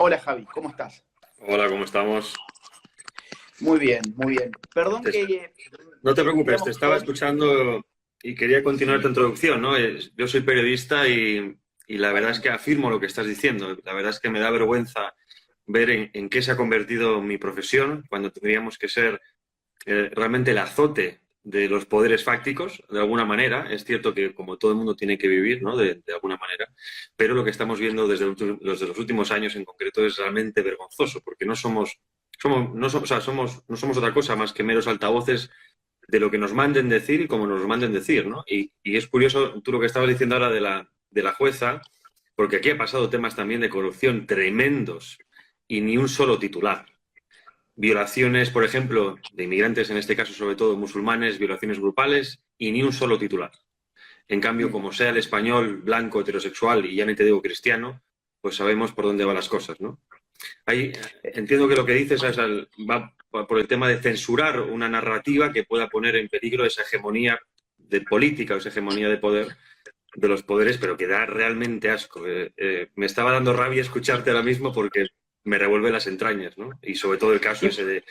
Hola Javi, ¿cómo estás? Hola, ¿cómo estamos? Muy bien, muy bien. Perdón Te- que, No te preocupes, te digamos, estaba hoy, escuchando y quería continuar tu sí, introducción, ¿no? Yo soy periodista y la verdad es que afirmo lo que estás diciendo. La verdad es que me da vergüenza ver en qué se ha convertido mi profesión cuando tendríamos que ser realmente el azote de los poderes fácticos, de alguna manera. Es cierto que como todo el mundo tiene que vivir, ¿no? De alguna manera, pero lo que estamos viendo desde los últimos años en concreto es realmente vergonzoso, porque no somos otra cosa más que meros altavoces de lo que nos manden decir y como nos manden decir, ¿no? Y es curioso tú lo que estabas diciendo ahora de la jueza, porque aquí ha pasado temas también de corrupción tremendos y ni un solo titular. Violaciones, por ejemplo, de inmigrantes, en este caso sobre todo musulmanes, violaciones grupales y ni un solo titular. En cambio, como sea el español blanco, heterosexual y ya ni te digo cristiano, pues sabemos por dónde van las cosas, ¿no? Ahí entiendo que lo que dices va por el tema de censurar una narrativa que pueda poner en peligro esa hegemonía de política o esa hegemonía de poder de los poderes, pero que da realmente asco. Me estaba dando rabia escucharte ahora mismo porque me revuelve las entrañas, ¿no? Y sobre todo el caso y, ese de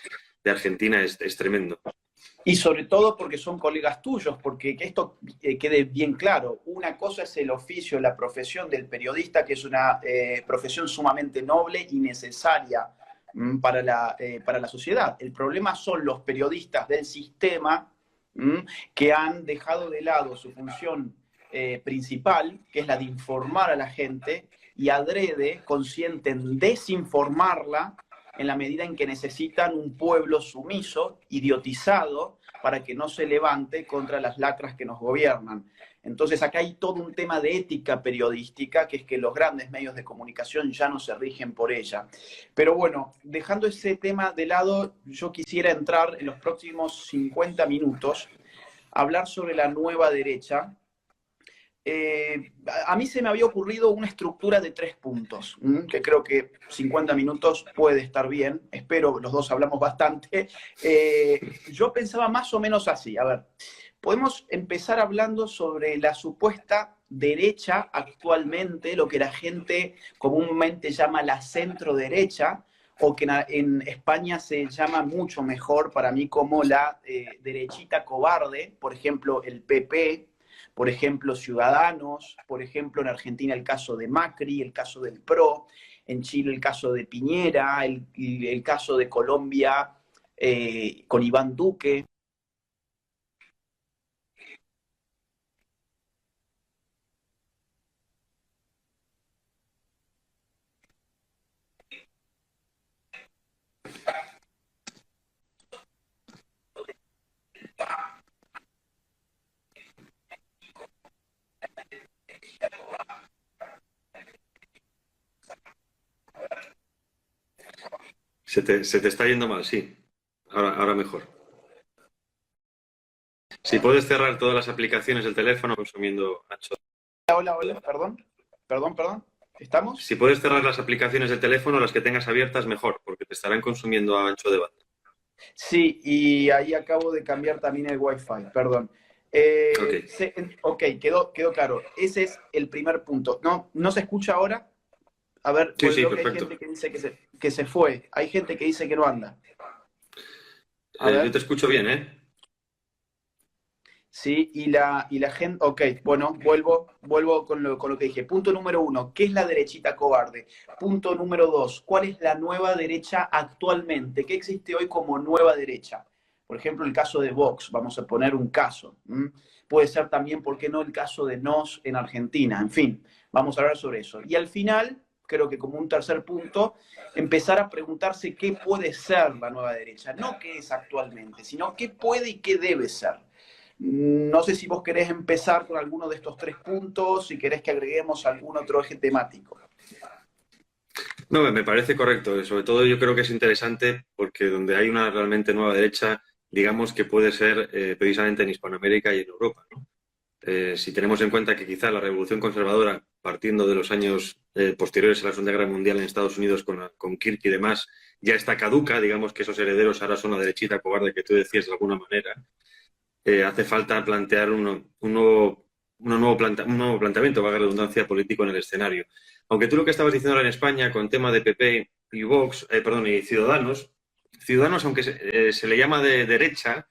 Argentina es tremendo. y sobre todo porque son colegas tuyos, porque que esto quede bien claro. Una cosa es el oficio, la profesión del periodista, que es una profesión sumamente noble y necesaria para la sociedad. El problema son los periodistas del sistema que han dejado de lado su función principal, que es la de informar a la gente, y adrede consienten desinformarla en la medida en que necesitan un pueblo sumiso, idiotizado, para que no se levante contra las lacras que nos gobiernan. Entonces acá hay todo un tema de ética periodística, que es que los grandes medios de comunicación ya no se rigen por ella. Pero bueno, dejando ese tema de lado, yo quisiera entrar en los próximos 50 minutos a hablar sobre la nueva derecha, a mí se me había ocurrido una estructura de 3 puntos, que creo que 50 minutos puede estar bien. Espero, los dos hablamos bastante. Yo pensaba más o menos así. A ver, podemos empezar hablando sobre la supuesta derecha actualmente, lo que la gente comúnmente llama la centro derecha, o que en España se llama mucho mejor para mí como la derechita cobarde, por ejemplo, el PP, por ejemplo, Ciudadanos, por ejemplo, en Argentina el caso de Macri, el caso del PRO, en Chile el caso de Piñera, el caso de Colombia con Iván Duque. Se te está yendo mal, sí. Ahora mejor. Si puedes cerrar todas las aplicaciones del teléfono consumiendo ancho. Hola, hola, perdón, perdón, ¿estamos? Si puedes cerrar las aplicaciones del teléfono, las que tengas abiertas, mejor, porque te estarán consumiendo a ancho de banda. Sí, y ahí acabo de cambiar también el Wi-Fi, perdón. Ok. Ok, quedó claro. Ese es el primer punto. ¿No, no se escucha ahora? A ver, Sí, pues sí, veo que hay perfecto. gente que dice que se fue. Hay gente que dice que no anda. A Yo ver. te escucho bien, ¿eh? Sí, y la gente, ok, bueno, vuelvo con lo que dije. Punto número uno, ¿qué es la derechita cobarde? Punto número dos, ¿cuál es la nueva derecha actualmente? ¿Qué existe hoy como nueva derecha? Por ejemplo, el caso de Vox, vamos a poner un caso. Puede ser también, ¿por qué no?, el caso de Nos en Argentina. En fin, vamos a hablar sobre eso. Y al final, creo que como un tercer punto, empezar a preguntarse qué puede ser la nueva derecha. No qué es actualmente, sino qué puede y qué debe ser. No sé si vos querés empezar con alguno de estos 3 puntos, si querés que agreguemos algún otro eje temático. No, me parece correcto. Sobre todo yo creo que es interesante porque donde hay una realmente nueva derecha, digamos que puede ser precisamente en Hispanoamérica y en Europa, ¿no? Si tenemos en cuenta que quizá la revolución conservadora, partiendo de los años posteriores a la Segunda Guerra Mundial en Estados Unidos con Kirk y demás, ya está caduca, digamos que esos herederos ahora son la derechita cobarde que tú decías de alguna manera, hace falta plantear un nuevo planteamiento, valga la redundancia, político en el escenario. aunque tú lo que estabas diciendo ahora en España con tema de PP y Vox, perdón, y Ciudadanos, aunque se le llama de derecha,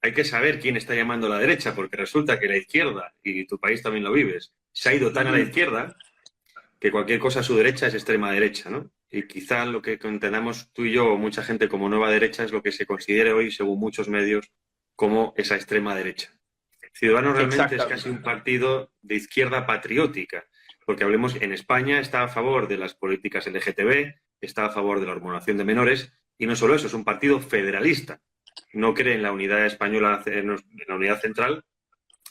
hay que saber quién está llamando a la derecha, porque resulta que la izquierda, y tu país también lo vives, se ha ido tan a la izquierda que cualquier cosa a su derecha es extrema derecha, ¿no? Y quizá lo que entendamos tú y yo, o mucha gente como nueva derecha, es lo que se considere hoy, según muchos medios, como esa extrema derecha. Ciudadanos realmente es casi un partido de izquierda patriótica, porque hablemos, en España está a favor de las políticas LGTB, está a favor de la hormonación de menores, y no solo eso, es un partido federalista. No cree en la unidad española, en la unidad central,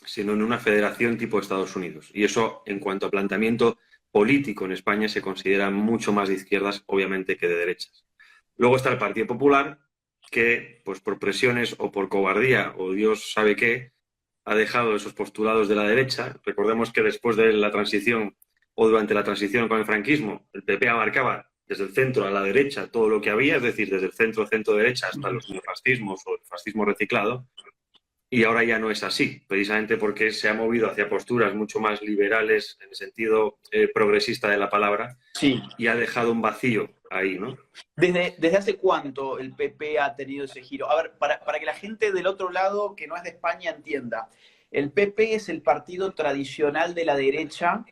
sino en una federación tipo Estados Unidos. Y eso, en cuanto a planteamiento político en España, se considera mucho más de izquierdas, obviamente, que de derechas. Luego está el Partido Popular, que, pues por presiones o por cobardía, o Dios sabe qué, ha dejado esos postulados de la derecha. Recordemos que después de la transición o durante la transición con el franquismo, el PP abarcaba desde el centro a la derecha todo lo que había, es decir, desde el centro-derecha hasta los neofascismos o el fascismo reciclado, y ahora ya no es así, precisamente porque se ha movido hacia posturas mucho más liberales en el sentido progresista de la palabra, Sí. Y ha dejado un vacío ahí, ¿no? ¿Desde hace cuánto el PP ha tenido ese giro? A ver, para que la gente del otro lado, que no es de España, entienda. El PP es el partido tradicional de la derecha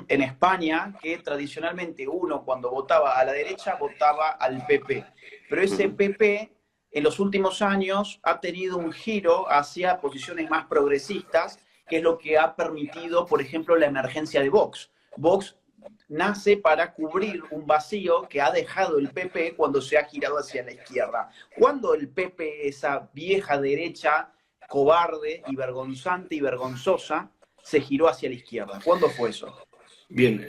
en España, que tradicionalmente uno cuando votaba a la derecha votaba al PP. Pero ese PP en los últimos años ha tenido un giro hacia posiciones más progresistas, que es lo que ha permitido, por ejemplo, la emergencia de Vox. Vox nace para cubrir un vacío que ha dejado el PP cuando se ha girado hacia la izquierda. Cuando el PP, esa vieja derecha cobarde y vergonzante y vergonzosa, se giró hacia la izquierda? ¿Cuándo fue eso? Bien,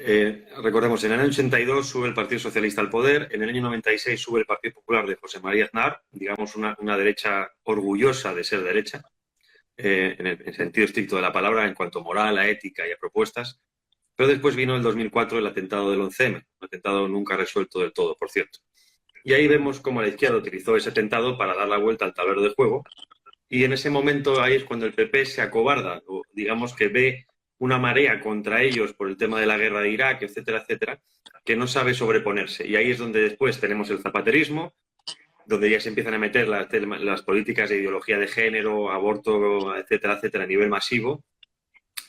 recordemos, en el año 82 sube el Partido Socialista al poder, en el año 96 sube el Partido Popular de José María Aznar, digamos una derecha orgullosa de ser derecha, en el sentido estricto de la palabra, en cuanto a moral, a ética y a propuestas. Pero después vino el 2004 el atentado del 11M, un atentado nunca resuelto del todo, por cierto. Y ahí vemos cómo la izquierda utilizó ese atentado para dar la vuelta al tablero de juego. Y en ese momento ahí es cuando el PP se acobarda, o digamos que ve una marea contra ellos por el tema de la guerra de Irak, etcétera, etcétera, que no sabe sobreponerse. Y ahí es donde después tenemos el zapaterismo, donde ya se empiezan a meter las políticas de ideología de género, aborto, etcétera, etcétera, a nivel masivo.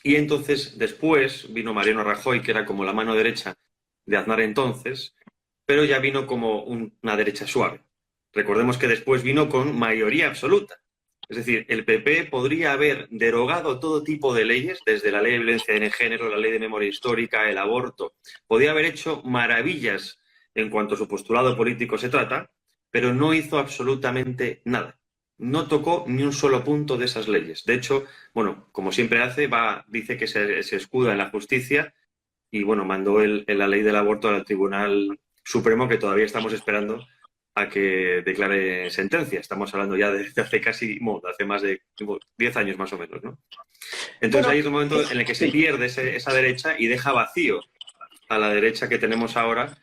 Y entonces después vino Mariano Rajoy, que era como la mano derecha de Aznar entonces, pero ya vino como una derecha suave. Recordemos que después vino con mayoría absoluta. Es decir, el PP podría haber derogado todo tipo de leyes, desde la ley de violencia en género, la ley de memoria histórica, el aborto. Podía haber hecho maravillas en cuanto a su postulado político se trata, pero no hizo absolutamente nada. No tocó ni un solo punto de esas leyes. De hecho, bueno, como siempre hace, dice que se escuda en la justicia y, bueno, mandó la ley del aborto al Tribunal Supremo, que todavía estamos esperando a que declare sentencia. Estamos hablando ya de hace hace más de 10 años más o menos, ¿no? Entonces ahí es un momento en el que se pierde esa derecha y deja vacío a la derecha que tenemos ahora,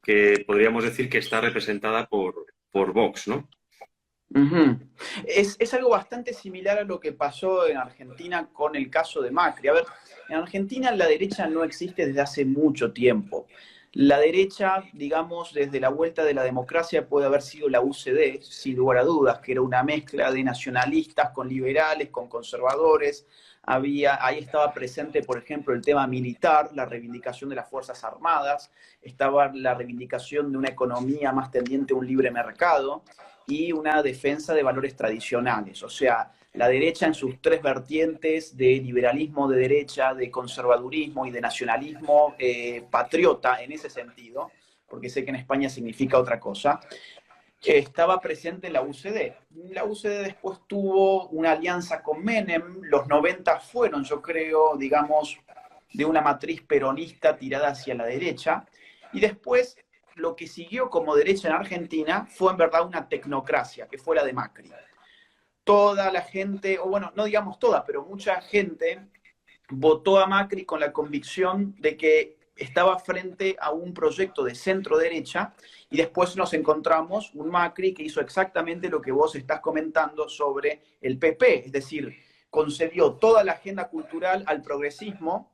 que podríamos decir que está representada por Vox, ¿no? Es algo bastante similar a lo que pasó en Argentina con el caso de Macri. A ver, en Argentina la derecha no existe desde hace mucho tiempo. La derecha, digamos, desde la vuelta de la democracia puede haber sido la UCD, sin lugar a dudas, que era una mezcla de nacionalistas con liberales, con conservadores. Ahí estaba presente, por ejemplo, el tema militar, la reivindicación de las Fuerzas Armadas, estaba la reivindicación de una economía más tendiente a un libre mercado y una defensa de valores tradicionales. O sea, la derecha en sus tres vertientes de liberalismo de derecha, de conservadurismo y de nacionalismo patriota en ese sentido, porque sé que en España significa otra cosa, estaba presente en la UCD. La UCD después tuvo una alianza con Menem, los 90 fueron, yo creo, digamos, de una matriz peronista tirada hacia la derecha, y después lo que siguió como derecha en Argentina fue en verdad una tecnocracia, que fue la de Macri. Toda la gente, o bueno, no digamos toda, pero mucha gente votó a Macri con la convicción de que estaba frente a un proyecto de centro derecha, y después nos encontramos un Macri que hizo exactamente lo que vos estás comentando sobre el PP, es decir, concedió toda la agenda cultural al progresismo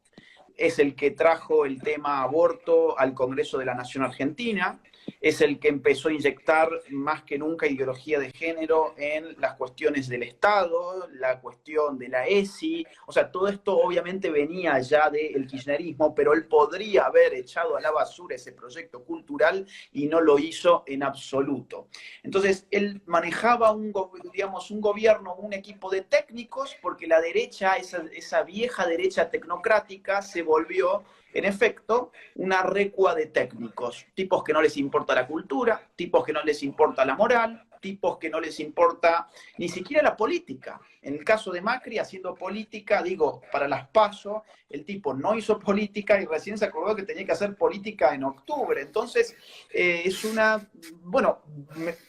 es el que trajo el tema aborto al Congreso de la Nación Argentina, es el que empezó a inyectar más que nunca ideología de género en las cuestiones del Estado, la cuestión de la ESI, o sea, todo esto obviamente venía ya del kirchnerismo, pero él podría haber echado a la basura ese proyecto cultural y no lo hizo en absoluto. Entonces, él manejaba digamos, un gobierno, un equipo de técnicos, porque la derecha, esa vieja derecha tecnocrática, se volvió en efecto, una recua de técnicos, tipos que no les importa la cultura, tipos que no les importa la moral, tipos que no les importa ni siquiera la política. En el caso de Macri, haciendo política, digo, para las PASO, el tipo no hizo política y recién se acordó que tenía que hacer política en octubre. Entonces, es una, bueno,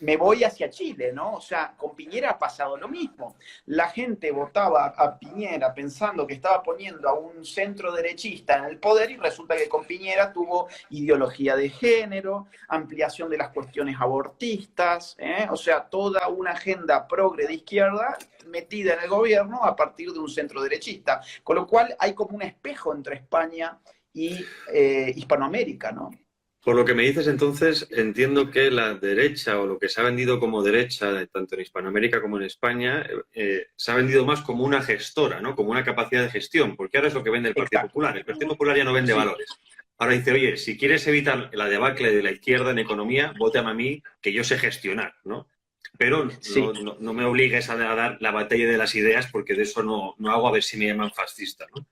me voy hacia Chile, ¿no? O sea, con Piñera ha pasado lo mismo. La gente votaba a Piñera pensando que estaba poniendo a un centro derechista en el poder y resulta que con Piñera tuvo ideología de género, ampliación de las cuestiones abortistas, o sea, toda una agenda progre de izquierda metida en el gobierno a partir de un centro derechista. Con lo cual hay como un espejo entre España y Hispanoamérica, ¿no? Por lo que me dices entonces, entiendo que la derecha o lo que se ha vendido como derecha, tanto en Hispanoamérica como en España, se ha vendido más como una gestora, ¿no? Como una capacidad de gestión, porque ahora es lo que vende el Partido Exacto. Popular. El Partido Popular ya no vende valores. Ahora dice, oye, si quieres evitar la debacle de la izquierda en economía, vótame a mí, que yo sé gestionar, ¿no? Pero Sí. no me obligues a dar la batalla de las ideas, porque de eso no hago a ver si me llaman fascista, ¿no?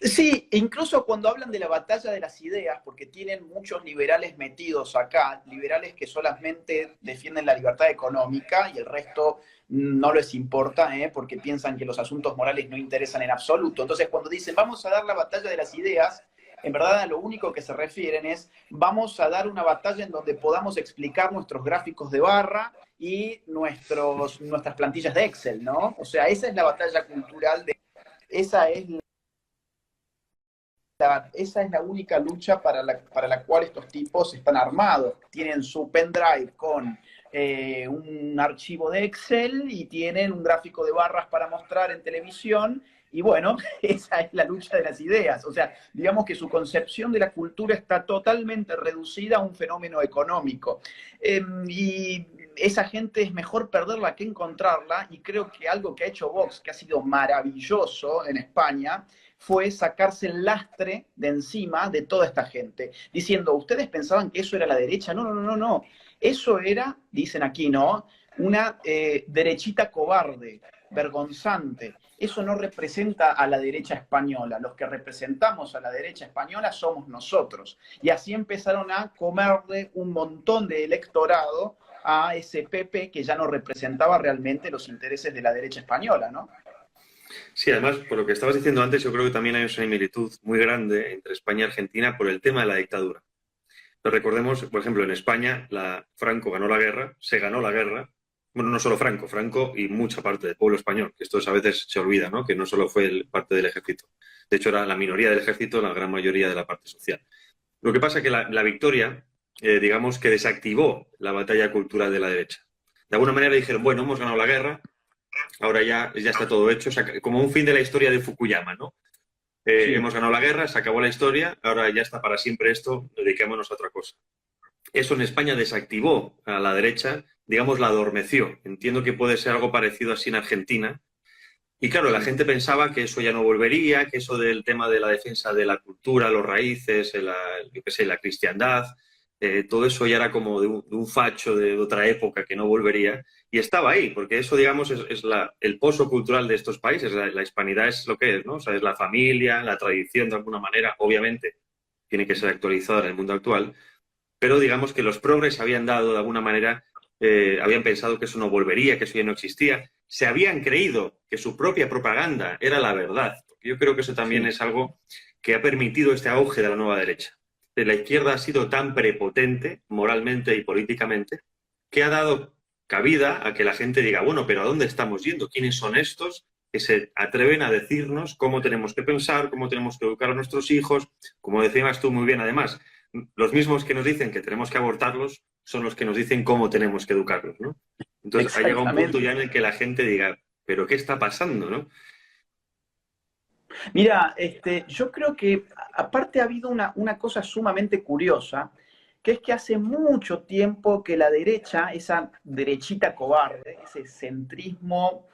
Sí, incluso cuando hablan de la batalla de las ideas, porque tienen muchos liberales metidos acá, liberales que solamente defienden la libertad económica y el resto no les importa, porque piensan que los asuntos morales no interesan en absoluto. Entonces, cuando dicen vamos a dar la batalla de las ideas, en verdad a lo único que se refieren es vamos a dar una batalla en donde podamos explicar nuestros gráficos de barra y nuestras plantillas de Excel, ¿no? O sea, esa es la batalla cultural esa es la única lucha para la cual estos tipos están armados. Tienen su pendrive con un archivo de Excel y tienen un gráfico de barras para mostrar en televisión. Y bueno, esa es la lucha de las ideas. O sea, digamos que su concepción de la cultura está totalmente reducida a un fenómeno económico. Y esa gente es mejor perderla que encontrarla. Y creo que algo que ha hecho Vox, que ha sido maravilloso en España, fue sacarse el lastre de encima de toda esta gente, diciendo, ¿ustedes pensaban que eso era la derecha? No, no, no, no, no. Eso era, dicen aquí, ¿no? Una derechita cobarde, vergonzante. Eso no representa a la derecha española. Los que representamos a la derecha española somos nosotros. Y así empezaron a comerle un montón de electorado a ese PP que ya no representaba realmente los intereses de la derecha española, ¿no? Sí, además, por lo que estabas diciendo antes, yo creo que también hay una similitud muy grande entre España y Argentina por el tema de la dictadura. Pero recordemos, por ejemplo, en España, Franco ganó la guerra, se ganó la guerra. Bueno, no solo Franco, Franco y mucha parte del pueblo español, que esto a veces se olvida, ¿no? Que no solo fue parte del ejército. De hecho, era la minoría del ejército, la gran mayoría de la parte social. Lo que pasa es que la victoria, digamos, que desactivó la batalla cultural de la derecha. De alguna manera dijeron, bueno, hemos ganado la guerra, ahora ya está todo hecho, o sea, como un fin de la historia de Fukuyama, ¿no? Sí. Hemos ganado la guerra, se acabó la historia, ahora ya está para siempre esto, dediquémonos a otra cosa. Eso en España desactivó a la derecha, digamos, la adormeció. Entiendo que puede ser algo parecido así en Argentina. Y claro, la gente pensaba que eso ya no volvería, que eso del tema de la defensa de la cultura, los raíces, la cristiandad, todo eso ya era como de un facho de otra época que no volvería. Y estaba ahí, porque eso, digamos, es el pozo cultural de estos países. La hispanidad es lo que es, ¿no? O sea, es la familia, la tradición de alguna manera. Obviamente, tiene que ser actualizada en el mundo actual. Pero digamos que los progres habían dado de alguna manera, habían pensado que eso no volvería, que eso ya no existía. Se habían creído que su propia propaganda era la verdad. Yo creo que eso también es algo que ha permitido este auge de la nueva derecha. La izquierda ha sido tan prepotente moralmente y políticamente que ha dado cabida a que la gente diga, bueno, pero ¿a dónde estamos yendo? ¿Quiénes son estos que se atreven a decirnos cómo tenemos que pensar, cómo tenemos que educar a nuestros hijos? Como decías tú muy bien, además, los mismos que nos dicen que tenemos que abortarlos son los que nos dicen cómo tenemos que educarlos, ¿no? Entonces ha llegado un punto ya en el que la gente diga, ¿pero qué está pasando, no? Mira, yo creo que aparte ha habido una cosa sumamente curiosa, que es que hace mucho tiempo que la derecha, esa derechita cobarde, ese centrismo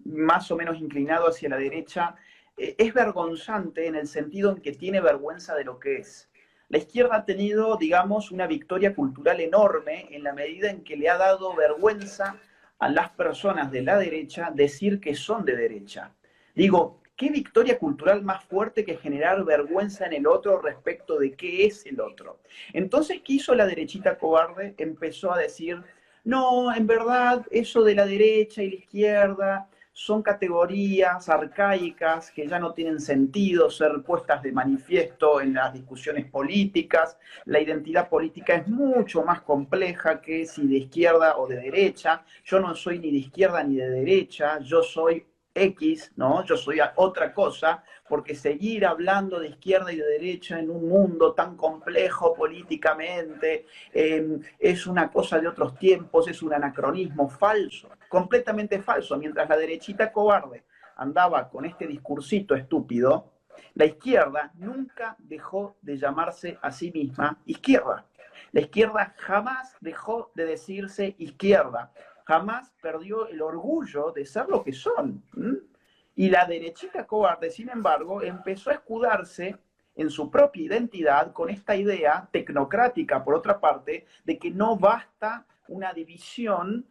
más o menos inclinado hacia la derecha, es vergonzante en el sentido en que tiene vergüenza de lo que es. La izquierda ha tenido, digamos, una victoria cultural enorme en la medida en que le ha dado vergüenza a las personas de la derecha decir que son de derecha. Digo, ¿qué victoria cultural más fuerte que generar vergüenza en el otro respecto de qué es el otro? Entonces, ¿qué hizo la derechita cobarde? Empezó a decir, no, en verdad, eso de la derecha y la izquierda son categorías arcaicas que ya no tienen sentido ser puestas de manifiesto en las discusiones políticas. La identidad política es mucho más compleja que si de izquierda o de derecha. Yo no soy ni de izquierda ni de derecha, yo soy X, ¿no? Yo soy otra cosa, porque seguir hablando de izquierda y de derecha en un mundo tan complejo políticamente es una cosa de otros tiempos, es un anacronismo falso, completamente falso. Mientras la derechita cobarde andaba con este discursito estúpido, la izquierda nunca dejó de llamarse a sí misma izquierda. La izquierda jamás dejó de decirse izquierda, jamás perdió el orgullo de ser lo que son. Y la derechita cobarde, sin embargo, empezó a escudarse en su propia identidad con esta idea tecnocrática, por otra parte, de que no basta una división,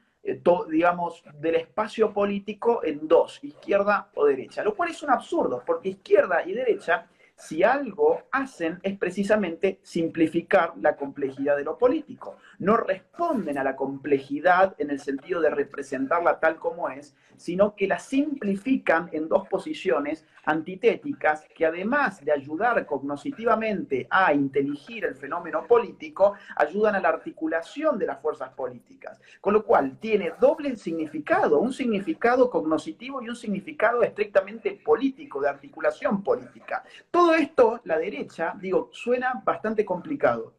digamos, del espacio político en dos, izquierda o derecha, lo cual es un absurdo, porque izquierda y derecha, si algo hacen es precisamente simplificar la complejidad de lo político. No responden a la complejidad en el sentido de representarla tal como es, sino que la simplifican en dos posiciones antitéticas que además de ayudar cognitivamente a inteligir el fenómeno político, ayudan a la articulación de las fuerzas políticas. Con lo cual tiene doble significado, un significado cognitivo y un significado estrictamente político, de articulación política. Todo esto, la derecha, digo, suena bastante complicado,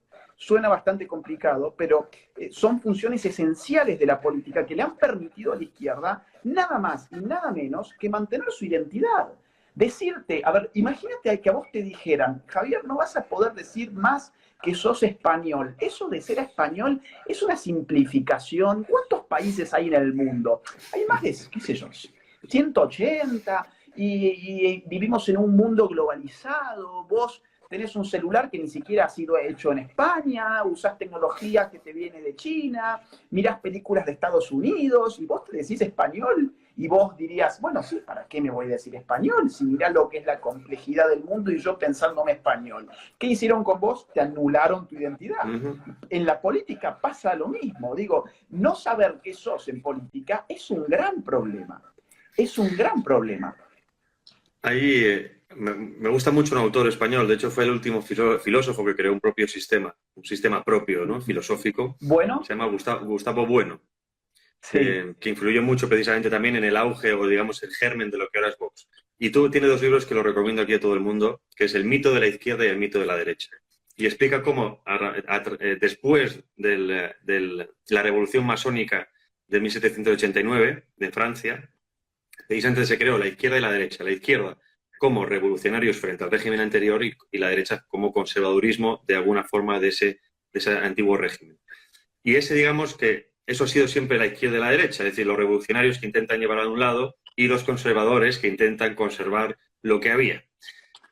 pero son funciones esenciales de la política que le han permitido a la izquierda nada más y nada menos que mantener su identidad. Decirte, a ver, imagínate que a vos te dijeran, Javier, no vas a poder decir más que sos español. Eso de ser español es una simplificación. ¿Cuántos países hay en el mundo? Hay más de, qué sé yo, 180, y vivimos en un mundo globalizado. Vos tenés un celular que ni siquiera ha sido hecho en España, usás tecnología que te viene de China, mirás películas de Estados Unidos y vos te decís español y vos dirías, bueno, sí, ¿para qué me voy a decir español? Si mirá lo que es la complejidad del mundo y yo pensándome español. ¿Qué hicieron con vos? Te anularon tu identidad. En la política pasa lo mismo. Digo, no saber qué sos en política es un gran problema. Es un gran problema. Ahí me gusta mucho un autor español, de hecho fue el último filósofo que creó un propio sistema, un sistema propio, ¿no? Filosófico. Bueno. Se llama Gustavo Bueno, Sí. que influyó mucho precisamente también en el auge o digamos el germen de lo que ahora es Vox. Y tiene dos libros que lo recomiendo aquí a todo el mundo, que es El mito de la izquierda y El mito de la derecha. Y explica cómo después de la revolución masónica de 1789 de Francia, precisamente se creó la izquierda y la derecha. La izquierda como revolucionarios frente al régimen anterior y la derecha como conservadurismo de alguna forma de ese antiguo régimen. Y digamos que eso ha sido siempre la izquierda y la derecha, es decir, los revolucionarios que intentan llevar a un lado y los conservadores que intentan conservar lo que había.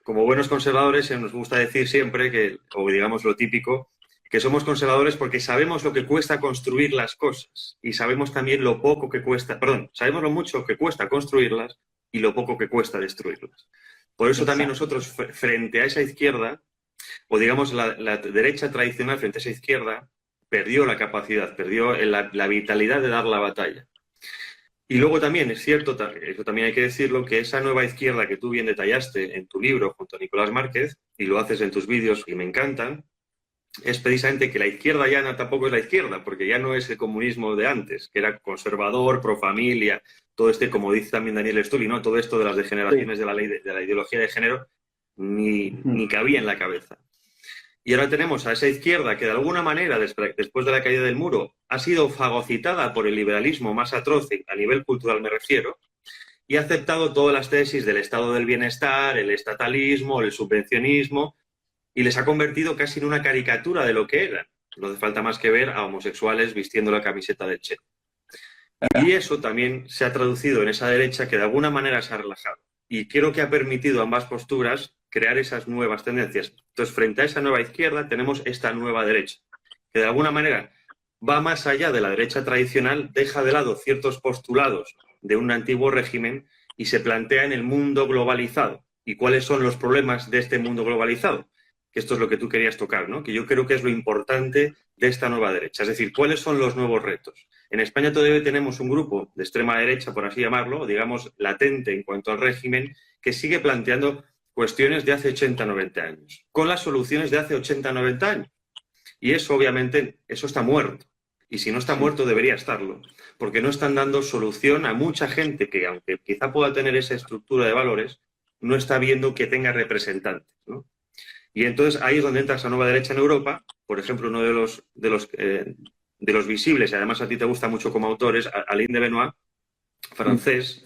Como buenos conservadores nos gusta decir siempre o digamos lo típico, que somos conservadores porque sabemos lo que cuesta construir las cosas y sabemos también lo poco que cuesta, sabemos lo mucho que cuesta construirlas y lo poco que cuesta destruirlas. Por eso también nosotros, frente a esa izquierda, o digamos la derecha tradicional frente a esa izquierda, perdió la capacidad, perdió la vitalidad de dar la batalla. Y luego también es cierto, eso también hay que decirlo, que esa nueva izquierda que tú bien detallaste en tu libro junto a Nicolás Márquez, y lo haces en tus vídeos y me encantan, es precisamente que la izquierda ya tampoco es la izquierda, porque ya no es el comunismo de antes, que era conservador, pro familia, todo como dice también Daniel Stully, ¿no? Todo esto de las degeneraciones de la ley de la ideología de género ni cabía en la cabeza. Y ahora tenemos a esa izquierda que de alguna manera, después de la caída del muro, ha sido fagocitada por el liberalismo más atroz, a nivel cultural me refiero, y ha aceptado todas las tesis del estado del bienestar, el estatalismo, el subvencionismo, y les ha convertido casi en una caricatura de lo que eran. No hace falta más que ver a homosexuales vistiendo la camiseta del Che. Y eso también se ha traducido en esa derecha que de alguna manera se ha relajado. Y creo que ha permitido a ambas posturas crear esas nuevas tendencias. Entonces, frente a esa nueva izquierda, tenemos esta nueva derecha, que de alguna manera va más allá de la derecha tradicional, deja de lado ciertos postulados de un antiguo régimen y se plantea en el mundo globalizado. ¿Y cuáles son los problemas de este mundo globalizado? Que esto es lo que tú querías tocar, ¿no? Que yo creo que es lo importante de esta nueva derecha. Es decir, ¿cuáles son los nuevos retos? En España todavía tenemos un grupo de extrema derecha, por así llamarlo, digamos, latente en cuanto al régimen, que sigue planteando cuestiones de hace 80, 90 años, con las soluciones de hace 80, 90 años. Y eso, obviamente, eso está muerto. Y si no está muerto, debería estarlo. Porque no están dando solución a mucha gente que, aunque quizá pueda tener esa estructura de valores, no está viendo que tenga representantes, ¿no? Y entonces ahí es donde entra esa nueva derecha en Europa. Por ejemplo, uno de los visibles, y además a ti te gusta mucho como autor, es Alain de Benoit, francés,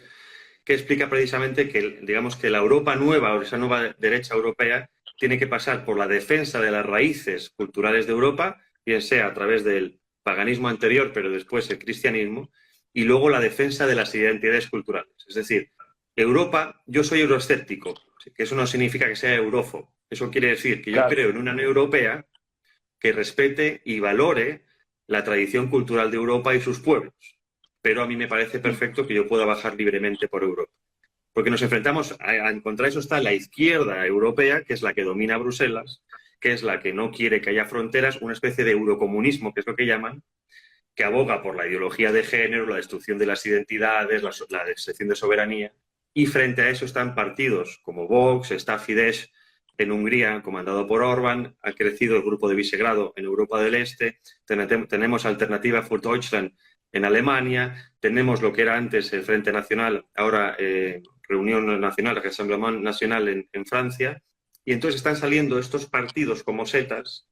que explica precisamente que, digamos, que la Europa nueva, o esa nueva derecha europea, tiene que pasar por la defensa de las raíces culturales de Europa, bien sea a través del paganismo anterior, pero después el cristianismo, y luego la defensa de las identidades culturales. Es decir, Europa, yo soy euroescéptico, que eso no significa que sea eurófobo. Eso quiere decir que yo creo en una Unión Europea que respete y valore la tradición cultural de Europa y sus pueblos. Pero a mí me parece perfecto que yo pueda bajar libremente por Europa. Porque nos enfrentamos a contra eso está la izquierda europea, que es la que domina Bruselas, que es la que no quiere que haya fronteras, una especie de eurocomunismo, que es lo que llaman, que aboga por la ideología de género, la destrucción de las identidades, la destrucción de soberanía. Y frente a eso están partidos como Vox, está Fidesz en Hungría, comandado por Orbán, ha crecido el grupo de Visegrado en Europa del Este, tenemos Alternativa für Deutschland en Alemania, tenemos lo que era antes el Frente Nacional, ahora Reunión Nacional, Rassemblement Nacional en Francia, y entonces están saliendo estos partidos como setas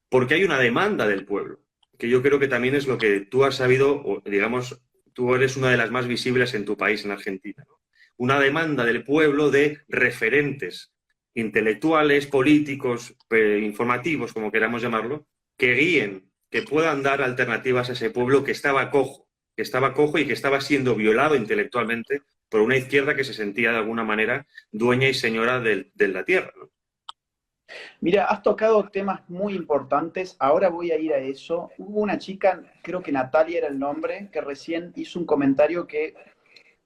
porque hay una demanda del pueblo, que yo creo que también es lo que tú has sabido, o digamos, tú eres una de las más visibles en tu país, en Argentina, ¿no? Una demanda del pueblo de referentes intelectuales, políticos, informativos, como queramos llamarlo, que guíen, que puedan dar alternativas a ese pueblo que estaba cojo y que estaba siendo violado intelectualmente por una izquierda que se sentía de alguna manera dueña y señora de la tierra, ¿no? Mira, has tocado temas muy importantes. Ahora voy a ir a eso. Hubo una chica, creo que Natalia era el nombre, que recién hizo un comentario que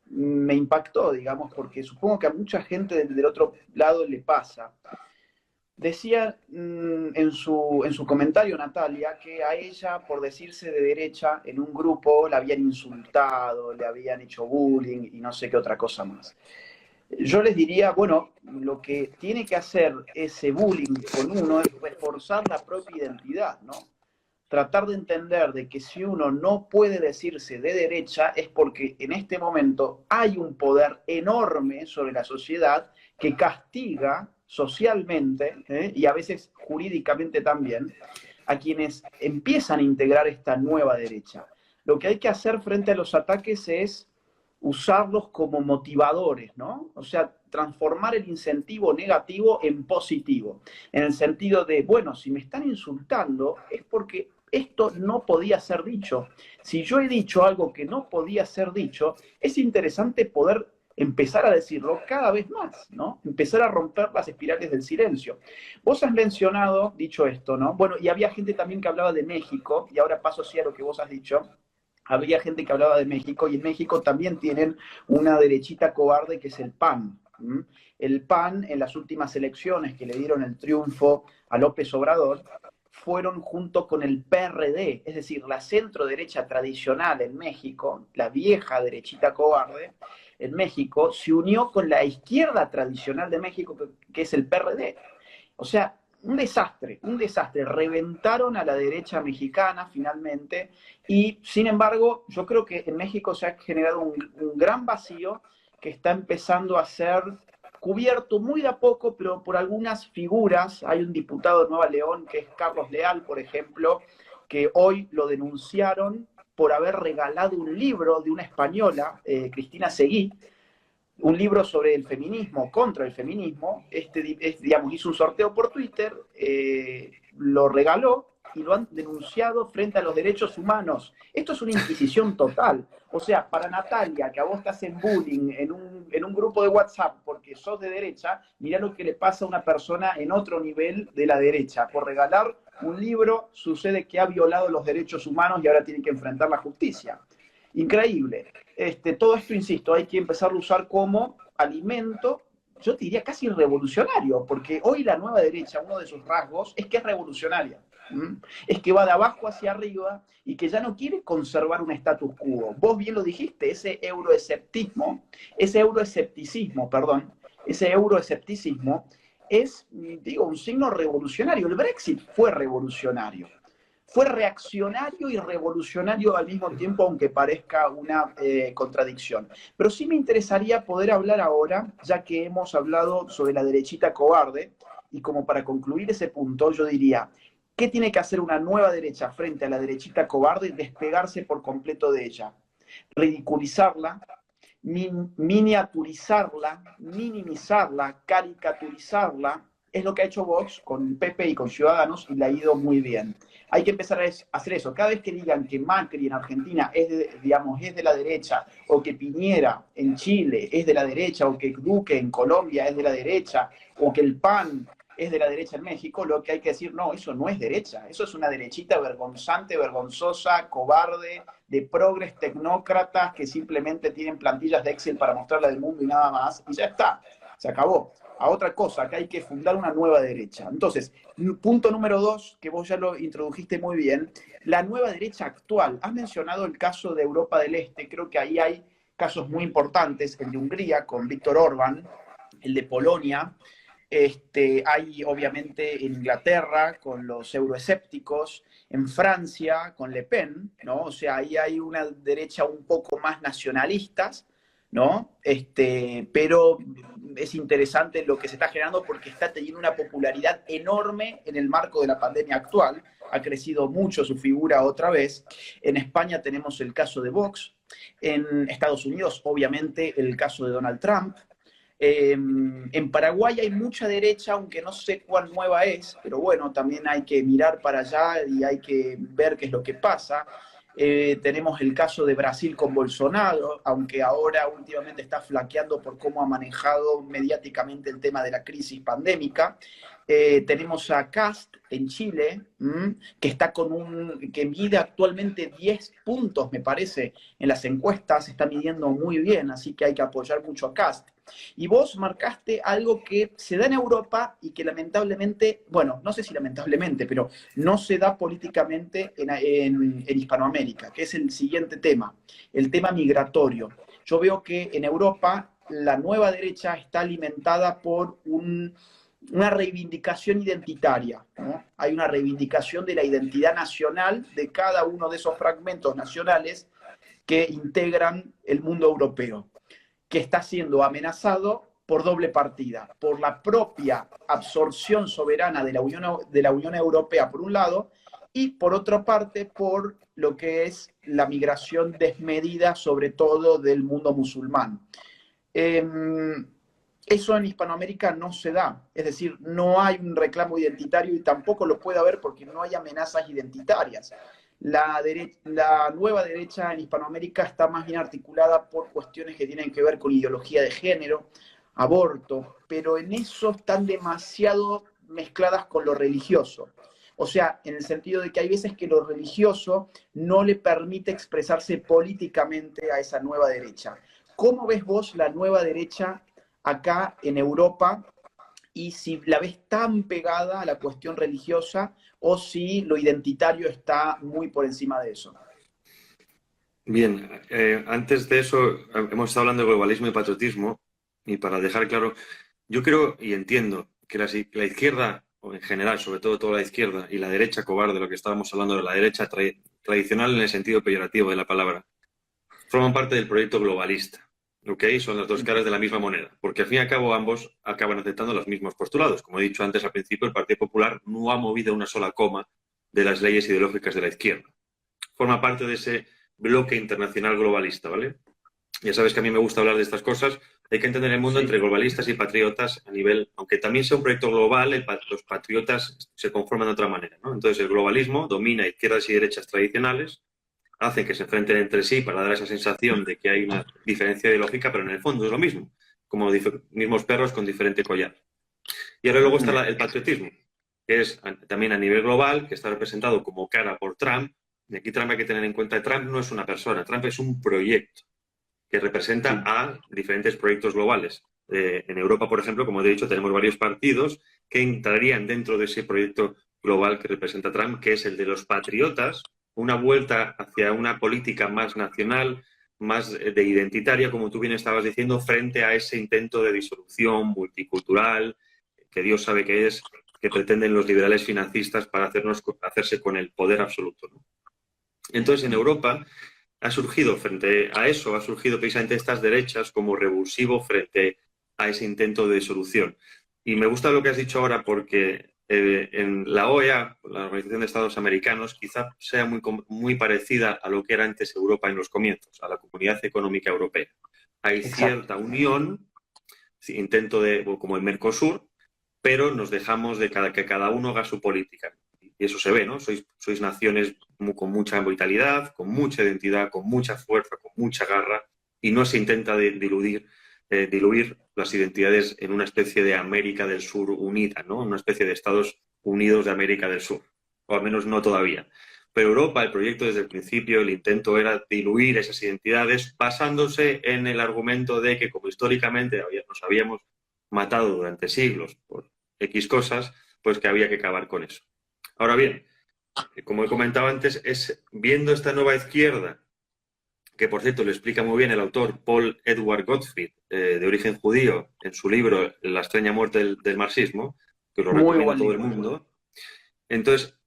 me impactó, digamos, porque supongo que a mucha gente del otro lado le pasa. Decía en su comentario Natalia que a ella, por decirse de derecha, en un grupo la habían insultado, le habían hecho bullying y no sé qué otra cosa más. Yo les diría, bueno, lo que tiene que hacer ese bullying con uno es reforzar la propia identidad, ¿no? Tratar de entender de que si uno no puede decirse de derecha es porque en este momento hay un poder enorme sobre la sociedad que castiga socialmente y a veces jurídicamente también a quienes empiezan a integrar esta nueva derecha. Lo que hay que hacer frente a los ataques es usarlos como motivadores, ¿no? O sea, transformar el incentivo negativo en positivo, en el sentido de, bueno, si me están insultando es porque esto no podía ser dicho. Si yo he dicho algo que no podía ser dicho, es interesante poder empezar a decirlo cada vez más, ¿no? Empezar a romper las espirales del silencio. Vos has mencionado, dicho esto, ¿no? Bueno, y había gente también que hablaba de México, y ahora paso sí a lo que vos has dicho. Había gente que hablaba de México, y en México también tienen una derechita cobarde que es el PAN. El PAN, en las últimas elecciones que le dieron el triunfo a López Obrador, fueron junto con el PRD, es decir, la centro derecha tradicional en México, la vieja derechita cobarde en México, se unió con la izquierda tradicional de México, que es el PRD. O sea, un desastre, reventaron a la derecha mexicana finalmente y sin embargo yo creo que en México se ha generado un gran vacío que está empezando a ser cubierto muy de a poco, pero por algunas figuras. Hay un diputado de Nueva León que es Carlos Leal, por ejemplo, que hoy lo denunciaron por haber regalado un libro de una española, Cristina Seguí, un libro sobre el feminismo, contra el feminismo, digamos, hizo un sorteo por Twitter, lo regaló y lo han denunciado frente a los derechos humanos. Esto es una inquisición total. O sea, para Natalia, que a vos te hacen bullying en un grupo de WhatsApp porque sos de derecha, mirá lo que le pasa a una persona en otro nivel de la derecha. Por regalar un libro sucede que ha violado los derechos humanos y ahora tiene que enfrentar la justicia. Increíble. Todo esto, insisto, hay que empezar a usar como alimento, yo te diría casi revolucionario, porque hoy la nueva derecha, uno de sus rasgos, es que es revolucionaria. ¿Mm? Es que va de abajo hacia arriba y que ya no quiere conservar un status quo. Vos bien lo dijiste, ese euroescepticismo, perdón, ese euroescepticismo es, digo, un signo revolucionario. El Brexit fue revolucionario. Fue reaccionario y revolucionario al mismo tiempo, aunque parezca una contradicción. Pero sí me interesaría poder hablar ahora, ya que hemos hablado sobre la derechita cobarde, y como para concluir ese punto, yo diría, ¿qué tiene que hacer una nueva derecha frente a la derechita cobarde? Despegarse por completo de ella, ridiculizarla, miniaturizarla, minimizarla, caricaturizarla. Es lo que ha hecho Vox con el PP y con Ciudadanos y le ha ido muy bien. Hay que empezar a hacer eso. Cada vez que digan que Macri en Argentina es es de la derecha, o que Piñera en Chile es de la derecha, o que Duque en Colombia es de la derecha, o que el PAN es de la derecha en México, lo que hay que decir, no, eso no es derecha, eso es una derechita vergonzante, vergonzosa, cobarde, de progres tecnócratas que simplemente tienen plantillas de Excel para mostrarla al mundo y nada más, y ya está, se acabó. A otra cosa, que hay que fundar una nueva derecha. Entonces, punto número 2, que vos ya lo introdujiste muy bien, la nueva derecha actual. Has mencionado el caso de Europa del Este, creo que ahí hay casos muy importantes, el de Hungría con Víctor Orbán, el de Polonia, hay obviamente en Inglaterra con los euroescépticos, en Francia con Le Pen, ¿no? O sea, ahí hay una derecha un poco más nacionalistas, ¿no? Pero es interesante lo que se está generando porque está teniendo una popularidad enorme en el marco de la pandemia actual. Ha crecido mucho su figura otra vez. En España tenemos el caso de Vox. En Estados Unidos, obviamente, el caso de Donald Trump. En Paraguay hay mucha derecha, aunque no sé cuán nueva es, pero bueno, también hay que mirar para allá y hay que ver qué es lo que pasa. Tenemos el caso de Brasil con Bolsonaro, aunque ahora últimamente está flaqueando por cómo ha manejado mediáticamente el tema de la crisis pandémica. Tenemos a Kast en Chile, que está que mide actualmente 10 puntos, me parece, en las encuestas, está midiendo muy bien, así que hay que apoyar mucho a Kast. Y vos marcaste algo que se da en Europa y que lamentablemente, bueno, no sé si lamentablemente, pero no se da políticamente en Hispanoamérica, que es el siguiente tema, el tema migratorio. Yo veo que en Europa la nueva derecha está alimentada por una reivindicación identitaria, ¿no? Hay una reivindicación de la identidad nacional de cada uno de esos fragmentos nacionales que integran el mundo europeo, que está siendo amenazado por doble partida, por la propia absorción soberana de la Unión Europea, por un lado, y por otra parte, por lo que es la migración desmedida, sobre todo del mundo musulmán. Eso en Hispanoamérica no se da, es decir, no hay un reclamo identitario y tampoco lo puede haber porque no hay amenazas identitarias. La nueva derecha en Hispanoamérica está más bien articulada por cuestiones que tienen que ver con ideología de género, aborto, pero en eso están demasiado mezcladas con lo religioso. O sea, en el sentido de que hay veces que lo religioso no le permite expresarse políticamente a esa nueva derecha. ¿Cómo ves vos la nueva derecha acá en Europa? Y si la ves tan pegada a la cuestión religiosa o si lo identitario está muy por encima de eso. Bien, antes de eso hemos estado hablando de globalismo y patriotismo, y para dejar claro, yo creo y entiendo que la izquierda, o en general, sobre todo toda la izquierda, y la derecha cobarde, lo que estábamos hablando de la derecha tradicional en el sentido peyorativo de la palabra, forman parte del proyecto globalista. ¿Ok? Son las dos caras de la misma moneda, porque al fin y al cabo ambos acaban aceptando los mismos postulados. Como he dicho antes al principio, el Partido Popular no ha movido una sola coma de las leyes ideológicas de la izquierda. Forma parte de ese bloque internacional globalista, ¿vale? Ya sabes que a mí me gusta hablar de estas cosas Hay que entender el mundo entre globalistas y patriotas a nivel, aunque también sea un proyecto global, los patriotas se conforman de otra manera, ¿no? Entonces el globalismo domina izquierdas y derechas tradicionales, hace que se enfrenten entre sí para dar esa sensación de que hay una diferencia ideológica, pero en el fondo es lo mismo, como mismos perros con diferente collar. Y ahora luego está el patriotismo, que es también a nivel global, que está representado como cara por Trump. Y aquí Trump hay que tener en cuenta que Trump no es una persona, Trump es un proyecto que representa a diferentes proyectos globales. En Europa, por ejemplo, como he dicho, tenemos varios partidos que entrarían dentro de ese proyecto global que representa Trump, que es el de los patriotas, una vuelta hacia una política más nacional, más de identitaria, como tú bien estabas diciendo, frente a ese intento de disolución multicultural, que Dios sabe que es, que pretenden los liberales financistas para hacerse con el poder absoluto, ¿no? Entonces, en Europa ha surgido frente a eso, ha surgido precisamente estas derechas como revulsivo frente a ese intento de solución. Y me gusta lo que has dicho ahora porque en la OEA, la Organización de Estados Americanos, quizá sea muy parecida a lo que era antes Europa en los comienzos, a la Comunidad Económica Europea. Hay cierta unión, intento como el Mercosur, pero nos dejamos de que cada uno haga su política. Y eso se ve, ¿no? Sois naciones con mucha vitalidad, con mucha identidad, con mucha fuerza, con mucha garra, y no se intenta diluir las identidades en una especie de América del Sur unida, ¿no? Una especie de Estados Unidos de América del Sur, o al menos no todavía. Pero Europa, el proyecto desde el principio, el intento era diluir esas identidades basándose en el argumento de que, como históricamente nos habíamos matado durante siglos por X cosas, pues que había que acabar con eso. Ahora bien, como he comentado antes, es viendo esta nueva izquierda, que por cierto lo explica muy bien el autor Paul Edward Gottfried, de origen judío, en su libro La extraña muerte del marxismo, que lo recomiendo a todo el mundo. Entonces,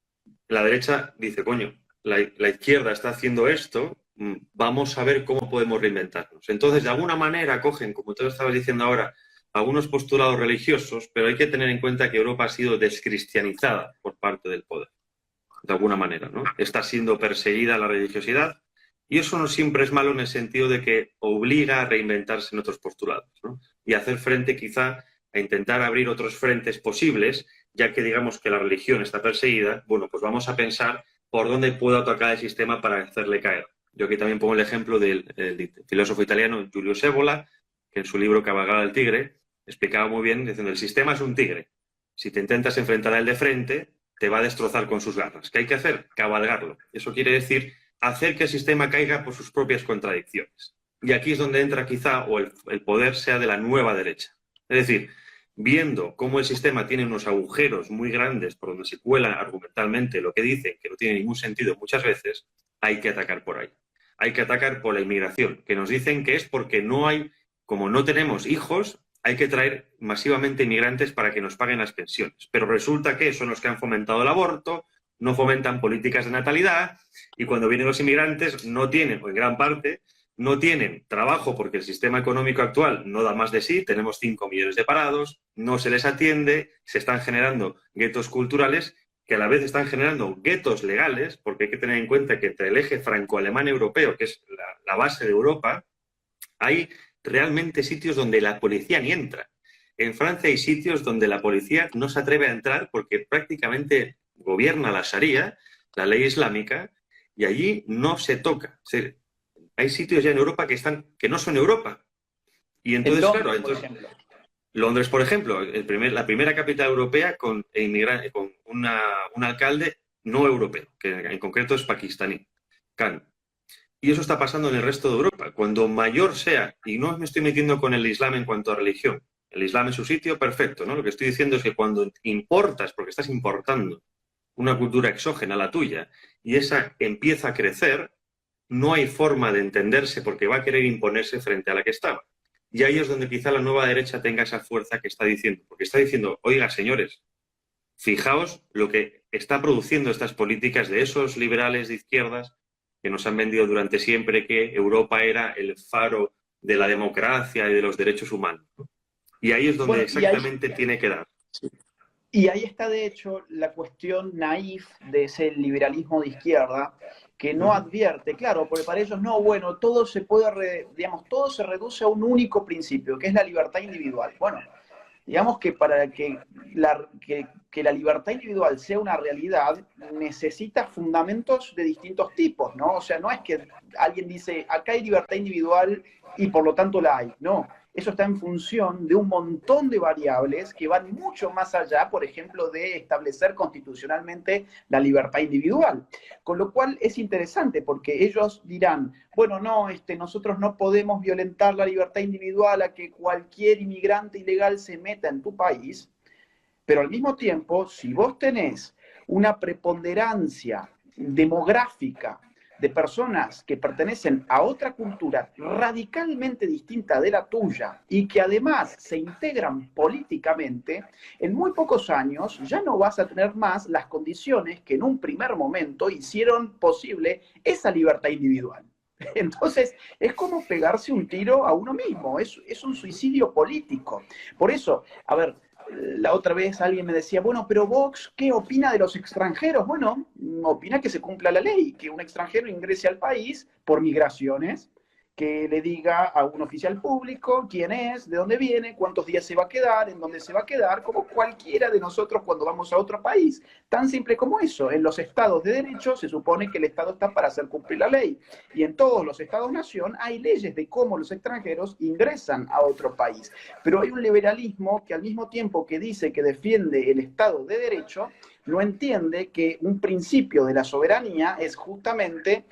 la derecha dice, coño, la izquierda está haciendo esto, vamos a ver cómo podemos reinventarnos. Entonces, de alguna manera cogen, como tú estabas diciendo ahora, algunos postulados religiosos, pero hay que tener en cuenta que Europa ha sido descristianizada por parte del poder, de alguna manera, ¿no? Está siendo perseguida la religiosidad y eso no siempre es malo en el sentido de que obliga a reinventarse en otros postulados, ¿no? Y hacer frente quizá a intentar abrir otros frentes posibles, ya que digamos que la religión está perseguida, bueno, pues vamos a pensar por dónde puedo atacar el sistema para hacerle caer. Yo aquí también pongo el ejemplo del filósofo italiano Giulio Scaevola, que en su libro Cabalgata del tigre explicaba muy bien diciendo el sistema es un tigre. Si te intentas enfrentar a él de frente, te va a destrozar con sus garras. ¿Qué hay que hacer? Cabalgarlo. Eso quiere decir hacer que el sistema caiga por sus propias contradicciones. Y aquí es donde entra quizá o el poder sea de la nueva derecha. Es decir, viendo cómo el sistema tiene unos agujeros muy grandes por donde se cuela argumentalmente lo que dicen, que no tiene ningún sentido muchas veces, hay que atacar por ahí. Hay que atacar por la inmigración, que nos dicen que es porque no hay, como no tenemos hijos, hay que traer masivamente inmigrantes para que nos paguen las pensiones. Pero resulta que son los que han fomentado el aborto, no fomentan políticas de natalidad y cuando vienen los inmigrantes no tienen, o en gran parte, no tienen trabajo porque el sistema económico actual no da más de sí, tenemos 5 millones de parados, no se les atiende, se están generando guetos culturales que a la vez están generando guetos legales, porque hay que tener en cuenta que entre el eje franco-alemán europeo, que es la base de Europa, hay realmente sitios donde la policía ni entra. En Francia hay sitios donde la policía no se atreve a entrar porque prácticamente gobierna la Sharia, la ley islámica, y allí no se toca. O sea, hay sitios ya en Europa que no son Europa. Y entonces, Londres, claro, Londres, por ejemplo, la primera capital europea con un alcalde no europeo, que en concreto es pakistaní, Khan. Y eso está pasando en el resto de Europa. Cuando mayor sea, y no me estoy metiendo con el Islam en cuanto a religión, el Islam en su sitio, perfecto, ¿no? Lo que estoy diciendo es que cuando importas, porque estás importando una cultura exógena a la tuya, y esa empieza a crecer, no hay forma de entenderse porque va a querer imponerse frente a la que estaba. Y ahí es donde quizá la nueva derecha tenga esa fuerza que está diciendo. Porque está diciendo, oiga, señores, fijaos lo que está produciendo estas políticas de esos liberales de izquierdas que nos han vendido durante siempre que Europa era el faro de la democracia y de los derechos humanos, ¿no? Y ahí es donde exactamente tiene que dar. Y ahí está, de hecho, la cuestión naif de ese liberalismo de izquierda que no advierte, claro, porque para ellos no, bueno, todo se puede, digamos, todo se reduce a un único principio, que es la libertad individual. Bueno, digamos que para que la libertad individual sea una realidad, necesita fundamentos de distintos tipos, ¿no? O sea, no es que alguien dice, acá hay libertad individual y por lo tanto la hay. No, eso está en función de un montón de variables que van mucho más allá, por ejemplo, de establecer constitucionalmente la libertad individual. Con lo cual es interesante porque ellos dirán, bueno, no, nosotros no podemos violentar la libertad individual a que cualquier inmigrante ilegal se meta en tu país, pero al mismo tiempo, si vos tenés una preponderancia demográfica de personas que pertenecen a otra cultura radicalmente distinta de la tuya y que además se integran políticamente, en muy pocos años ya no vas a tener más las condiciones que en un primer momento hicieron posible esa libertad individual. Entonces, es como pegarse un tiro a uno mismo, es un suicidio político. Por eso, a ver, la otra vez alguien me decía, bueno, pero Vox, ¿qué opina de los extranjeros? Bueno, opina que se cumpla la ley, que un extranjero ingrese al país por migraciones, que le diga a un oficial público quién es, de dónde viene, cuántos días se va a quedar, en dónde se va a quedar, como cualquiera de nosotros cuando vamos a otro país. Tan simple como eso. En los estados de derecho se supone que el Estado está para hacer cumplir la ley. Y en todos los estados-nación hay leyes de cómo los extranjeros ingresan a otro país. Pero hay un liberalismo que al mismo tiempo que dice que defiende el Estado de Derecho, no entiende que un principio de la soberanía es justamente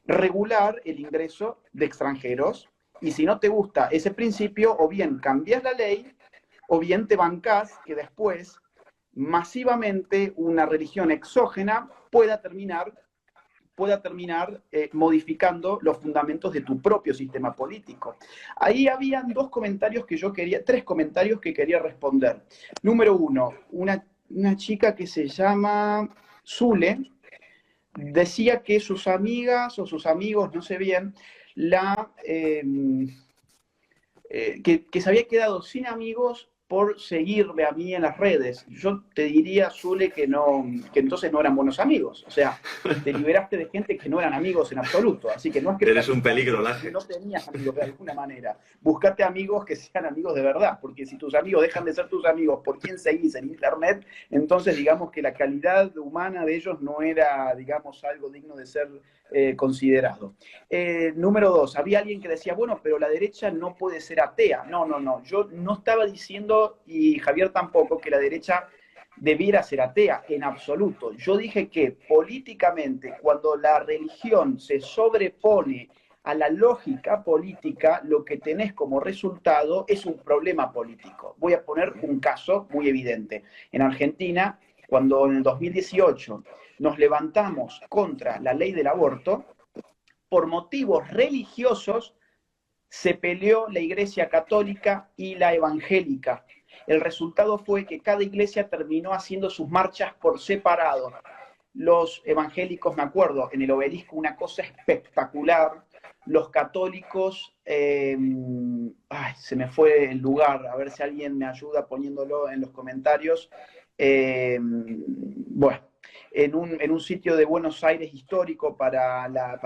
regular el ingreso de extranjeros, y si no te gusta ese principio, o bien cambias la ley, o bien te bancás que después masivamente una religión exógena pueda terminar modificando los fundamentos de tu propio sistema político. Ahí habían tres comentarios que quería responder. Número uno, una chica que se llama Zule, decía que sus amigas o sus amigos, no sé bien, que se había quedado sin amigos por seguirme a mí en las redes. Yo te diría, Zule, que entonces no eran buenos amigos. O sea, te liberaste de gente que no eran amigos en absoluto. Así que no es que Eres un peligro, Laje. no tenías amigos de alguna manera. Buscate amigos que sean amigos de verdad, porque si tus amigos dejan de ser tus amigos por quien seguís en internet, entonces digamos que la calidad humana de ellos no era, digamos, algo digno de ser considerado. Número dos, había alguien que decía, bueno, pero la derecha no puede ser atea. No, no, no. Yo no estaba diciendo, y Javier tampoco, que la derecha debiera ser atea, en absoluto. Yo dije que políticamente, cuando la religión se sobrepone a la lógica política, lo que tenés como resultado es un problema político. Voy a poner un caso muy evidente. En Argentina, cuando en el 2018 nos levantamos contra la ley del aborto, por motivos religiosos se peleó la Iglesia Católica y la Evangélica. El resultado fue que cada iglesia terminó haciendo sus marchas por separado. Los evangélicos, me acuerdo, en el obelisco, una cosa espectacular. Los católicos, se me fue el lugar, a ver si alguien me ayuda poniéndolo en los comentarios. Bueno, en un sitio de Buenos Aires histórico para la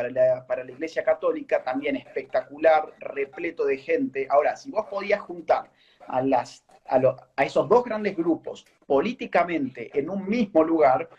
Iglesia Católica, también espectacular, repleto de gente. Ahora, si vos podías juntar a esos dos grandes grupos políticamente en un mismo lugar,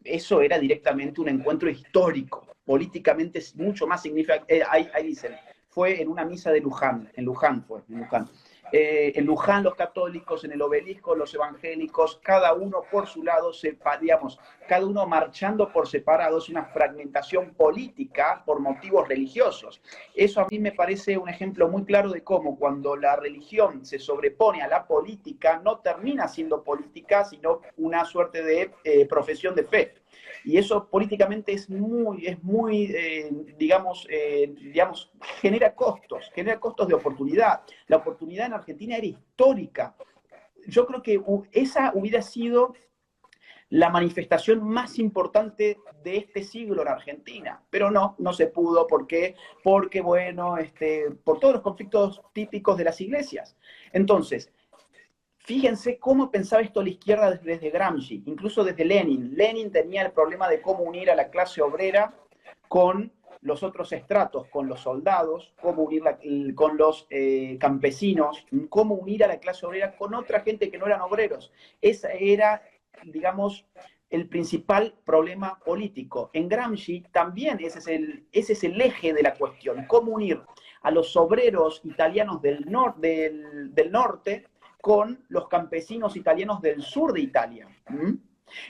eso era directamente un encuentro histórico. Políticamente es mucho más significativo. Ahí dicen, fue en una misa de Luján, en Luján fue, en Luján. En Luján los católicos, en el obelisco los evangélicos, cada uno por su lado, digamos, cada uno marchando por separado, es una fragmentación política por motivos religiosos. Eso a mí me parece un ejemplo muy claro de cómo cuando la religión se sobrepone a la política, no termina siendo política, sino una suerte de profesión de fe. Y eso políticamente es muy digamos, genera costos de oportunidad. La oportunidad en Argentina era histórica. Yo creo que esa hubiera sido la manifestación más importante de este siglo en Argentina, pero no se pudo. ¿Por qué? Porque, bueno, por todos los conflictos típicos de las iglesias. Entonces, Fíjense cómo pensaba esto la izquierda desde Gramsci, incluso desde Lenin. Lenin tenía el problema de cómo unir a la clase obrera con los otros estratos, con los soldados, cómo unir con los campesinos, cómo unir a la clase obrera con otra gente que no eran obreros. Esa era, digamos, el principal problema político. En Gramsci también ese es el eje de la cuestión, cómo unir a los obreros italianos del norte con los campesinos italianos del sur de Italia.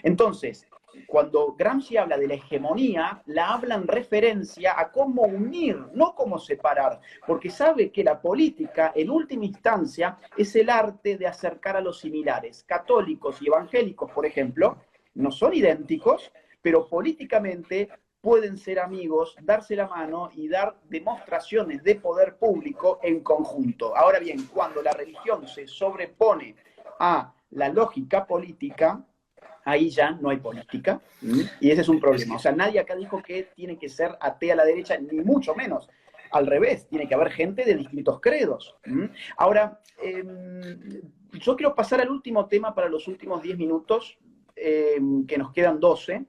Entonces, cuando Gramsci habla de la hegemonía, la habla en referencia a cómo unir, no cómo separar, porque sabe que la política, en última instancia, es el arte de acercar a los similares. Católicos y evangélicos, por ejemplo, no son idénticos, pero políticamente pueden ser amigos, darse la mano y dar demostraciones de poder público en conjunto. Ahora bien, cuando la religión se sobrepone a la lógica política, ahí ya no hay política, y ese es un problema. O sea, nadie acá dijo que tiene que ser atea a la derecha, ni mucho menos. Al revés, tiene que haber gente de distintos credos. Ahora, yo quiero pasar al último tema para los últimos 10 minutos, que nos quedan 12,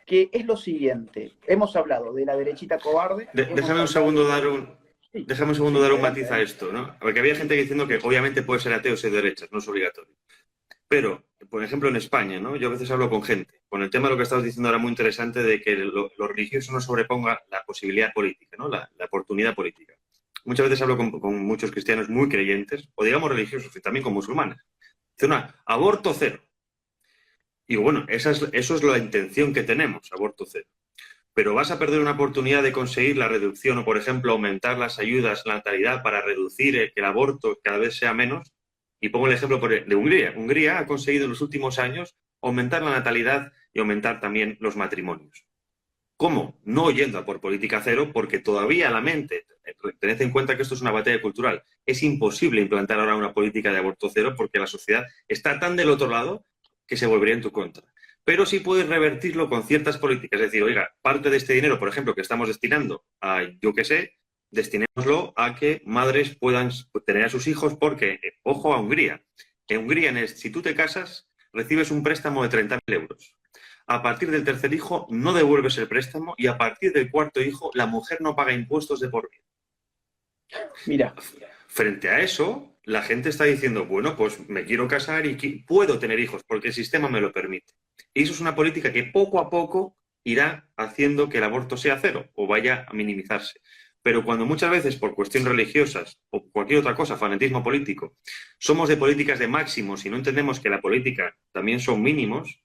que es lo siguiente. Hemos hablado de la derechita cobarde. Déjame un segundo dar un matiz a esto, ¿no? Porque había gente diciendo que obviamente puede ser ateo o ser de derechas, no es obligatorio. Pero, por ejemplo, en España, ¿no? Yo a veces hablo con gente, con el tema de lo que estabas diciendo era muy interesante de que lo religioso no sobreponga la posibilidad política, ¿no? La oportunidad política. Muchas veces hablo con muchos cristianos muy creyentes, o digamos religiosos, y también con musulmanes. Dicen, aborto cero. Y bueno, eso es la intención que tenemos, aborto cero. Pero vas a perder una oportunidad de conseguir la reducción o, por ejemplo, aumentar las ayudas, la natalidad para reducir que el aborto cada vez sea menos. Y pongo el ejemplo de Hungría. Hungría ha conseguido en los últimos años aumentar la natalidad y aumentar también los matrimonios. ¿Cómo? No yendo a por política cero, porque todavía la mente, tened en cuenta que esto es una batalla cultural, es imposible implantar ahora una política de aborto cero porque la sociedad está tan del otro lado que se volvería en tu contra. Pero sí puedes revertirlo con ciertas políticas. Es decir, oiga, parte de este dinero, por ejemplo, que estamos destinando a, yo qué sé, destinémoslo a que madres puedan tener a sus hijos porque, ojo a Hungría. En Hungría, si tú te casas, recibes un préstamo de 30.000 euros. A partir del tercer hijo no devuelves el préstamo y a partir del cuarto hijo la mujer no paga impuestos de por vida. Mira. Frente a eso, la gente está diciendo, bueno, pues me quiero casar y puedo tener hijos porque el sistema me lo permite. Y eso es una política que poco a poco irá haciendo que el aborto sea cero o vaya a minimizarse. Pero cuando muchas veces por cuestiones religiosas o cualquier otra cosa, fanatismo político, somos de políticas de máximos y no entendemos que la política también son mínimos,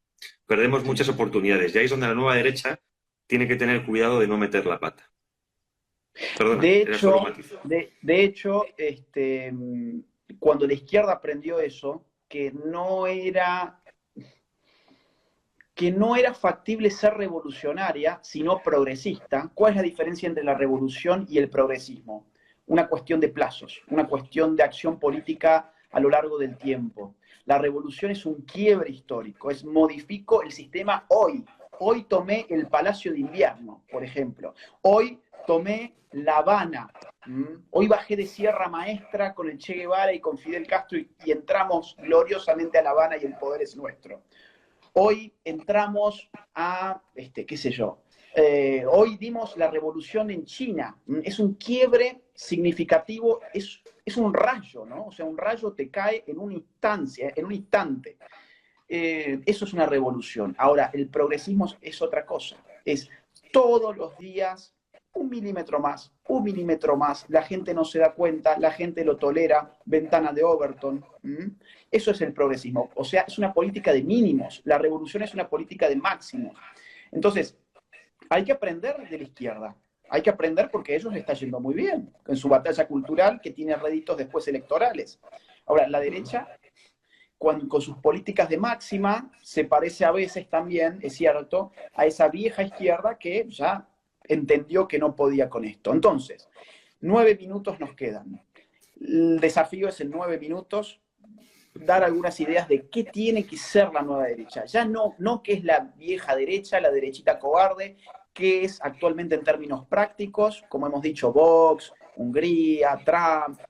perdemos muchas oportunidades. Y ahí es donde la nueva derecha tiene que tener cuidado de no meter la pata. Perdona, de hecho, cuando la izquierda aprendió eso, que no era factible ser revolucionaria, sino progresista. ¿Cuál es la diferencia entre la revolución y el progresismo? Una cuestión de plazos, una cuestión de acción política a lo largo del tiempo. La revolución es un quiebre histórico, es modifico el sistema hoy. Hoy tomé el Palacio de Invierno, por ejemplo. Hoy tomé La Habana. Hoy bajé de Sierra Maestra con el Che Guevara y con Fidel Castro y entramos gloriosamente a La Habana y el poder es nuestro. Hoy entramos a, qué sé yo, hoy dimos la revolución en China. Es un quiebre significativo, es un rayo, ¿no? O sea, un rayo te cae en una instancia, en un instante. Eso es una revolución. Ahora, el progresismo es otra cosa. Es todos los días un milímetro más, la gente no se da cuenta, la gente lo tolera, ventana de Overton. Eso es el progresismo. O sea, es una política de mínimos. La revolución es una política de máximos. Entonces, hay que aprender de la izquierda. Hay que aprender porque a ellos les está yendo muy bien en su batalla cultural que tiene réditos después electorales. Ahora, la derecha, con sus políticas de máxima, se parece a veces también, es cierto, a esa vieja izquierda que ya entendió que no podía con esto. Entonces, 9 minutos nos quedan. El desafío es en 9 minutos dar algunas ideas de qué tiene que ser la nueva derecha. Ya no qué es la vieja derecha, la derechita cobarde, qué es actualmente en términos prácticos, como hemos dicho, Vox, Hungría, Trump,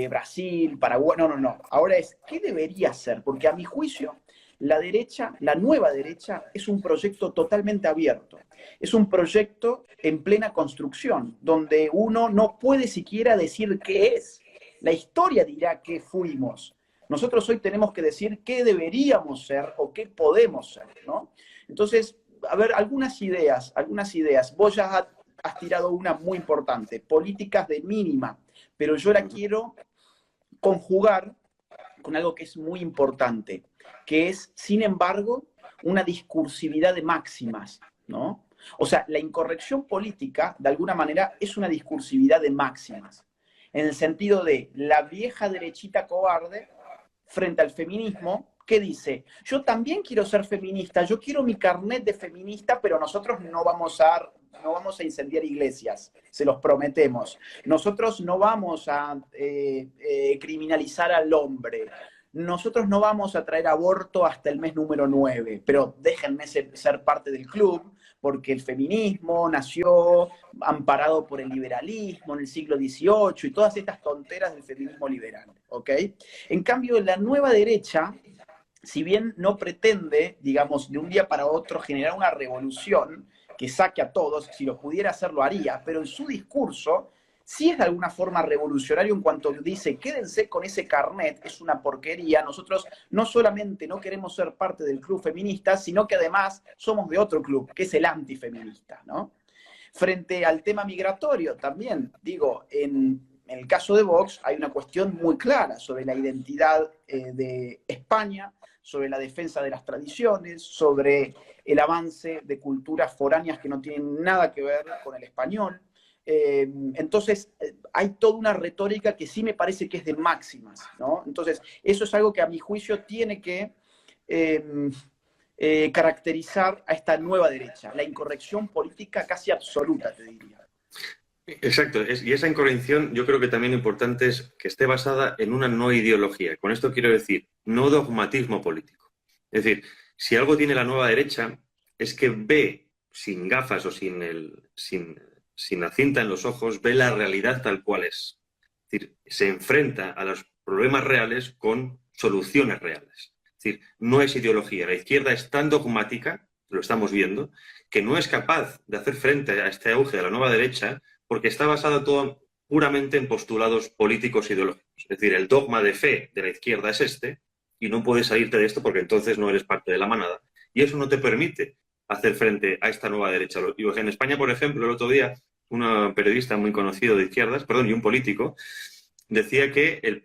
Brasil, Paraguay, no, no, no. Ahora es, ¿qué debería ser? Porque a mi juicio, la derecha, la nueva derecha, es un proyecto totalmente abierto. Es un proyecto en plena construcción, donde uno no puede siquiera decir qué es. La historia dirá qué fuimos. Nosotros hoy tenemos que decir qué deberíamos ser o qué podemos ser, ¿no? Entonces, a ver, algunas ideas, algunas ideas. Vos ya has tirado una muy importante, políticas de mínima, pero yo la quiero conjugar con algo que es muy importante, que es, sin embargo, una discursividad de máximas, ¿no? O sea, la incorrección política, de alguna manera, es una discursividad de máximas, en el sentido de la vieja derechita cobarde frente al feminismo, que dice, yo también quiero ser feminista, yo quiero mi carnet de feminista, pero nosotros no vamos a incendiar iglesias, se los prometemos. Nosotros no vamos a criminalizar al hombre. Nosotros no vamos a traer aborto hasta el mes número 9, pero déjenme ser parte del club, porque el feminismo nació amparado por el liberalismo en el siglo XVIII y todas estas tonteras del feminismo liberal, ¿ok? En cambio, la nueva derecha, si bien no pretende, digamos, de un día para otro generar una revolución que saque a todos, si lo pudiera hacer lo haría, pero en su discurso sí es de alguna forma revolucionario en cuanto dice, quédense con ese carnet, es una porquería, nosotros no solamente no queremos ser parte del club feminista, sino que además somos de otro club, que es el antifeminista, ¿no? Frente al tema migratorio también, digo, en el caso de Vox hay una cuestión muy clara sobre la identidad de España, sobre la defensa de las tradiciones, sobre el avance de culturas foráneas que no tienen nada que ver con el español. Entonces, hay toda una retórica que sí me parece que es de máximas, ¿no? Entonces, eso es algo que a mi juicio tiene que caracterizar a esta nueva derecha, la incorrección política casi absoluta, te diría. Exacto, y esa incorrección yo creo que también lo importante es que esté basada en una no ideología. Con esto quiero decir, no dogmatismo político. Es decir, si algo tiene la nueva derecha es que ve sin gafas o sin la cinta en los ojos, ve la realidad tal cual es. Es decir, se enfrenta a los problemas reales con soluciones reales. Es decir, no es ideología. La izquierda es tan dogmática, lo estamos viendo, que no es capaz de hacer frente a este auge de la nueva derecha porque está basado todo puramente en postulados políticos e ideológicos. Es decir, el dogma de fe de la izquierda es este, y no puedes salirte de esto porque entonces no eres parte de la manada. Y eso no te permite hacer frente a esta nueva derecha. En España, por ejemplo, el otro día, un periodista muy conocido de izquierdas, y un político, decía que